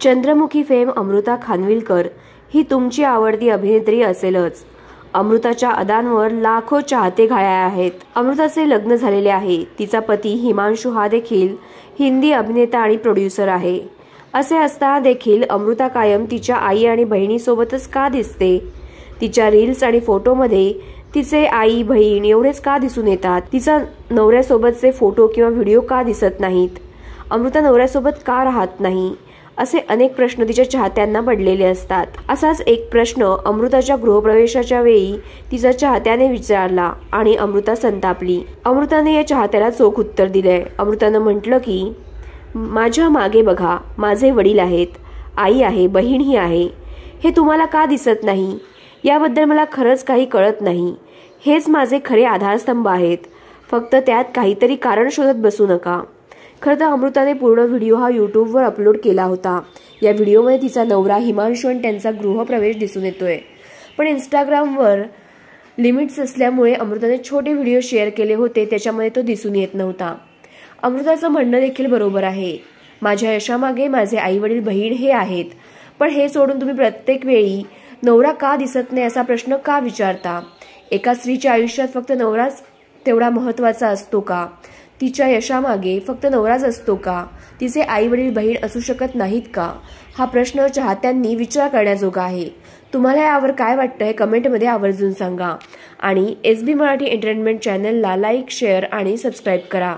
Chandramukhi fame Amruta Khanvilkar ही तुमची आवडती अभिनेत्री असेलच। अमृताच्या अदांवर लाखो चाहते घाया आहेत। अमृताचे लग्न झालेले आहे। तिचा पती हिमांशु हा देखील हिंदी अभिनेता आणि प्रोड्युसर आहे। असे असताना देखील अमृता कायम तिच्या आई आणि बहिणीसोबतच का दिसते? तिच्या रील्स आणि फोटोमध्ये तिचे आई बहीण एवढेच का दिसून येतात? तिचा नवऱ्यासोबतचे फोटो किंवा व्हिडिओ का दिसत नाहीत? अमृता नवऱ्यासोबत का राहत नाही? असे अनेक प्रश्न तिच्या चाहत्यांना पडलेले असतात। असाच एक प्रश्न अमृताच्या गृहप्रवेशाच्या वेळी तिच्या चाहत्याने विचारला आणि अमृता संतापली। अमृताने या चाहत्याला चोख उत्तर दिले। अमृताने म्हटलं की माझ्या मागे बघा, माझे वडील आहेत, आई आहे, बहीणही आहे। हे तुम्हाला का दिसत नाही? याबद्दल मला खरंच काही कळत नाही। हेच माझे खरे आधारस्तंभ आहेत। फक्त त्यात काहीतरी कारण शोधत बसू नका। खरं तर अमृताने पूर्ण व्हिडिओ हा यूट्यूबवर अपलोड केला होता। या व्हिडिओमध्ये तिचा नवरा हिमांशु आणि त्यांचा गृहप्रवेश दिसून येतोय। पण इंस्टाग्रामवर लिमिट्स असल्यामुळे अमृताने छोटे व्हिडिओ शेअर केले होते, त्याच्यामध्ये तो दिसून येत नव्हता। अमृताचं म्हणणं देखील बरोबर आहे। माझ्या यशामागे माझे आई वडील बहीण हे आहेत, पण हे सोडून तुम्ही प्रत्येक वेळी नवरा का दिसत नाही असा प्रश्न का विचारता? एका स्त्रीच्या आयुष्यात फक्त नवराच तेवढा महत्त्वाचा असतो का? तिच्या यशामागे फक्त नवराच असतो का? तिचे आई वडील बहीण असू शकत नाहीत का? हा प्रश्न चाहत्यांनी विचार करण्याजोगा आहे। तुम्हाला यावर काय वाटतं हे कमेंटमध्ये आवर्जून सांगा आणि SB मराठी एंटरटेनमेंट चॅनलला लाईक, शेअर आणि सबस्क्राईब करा।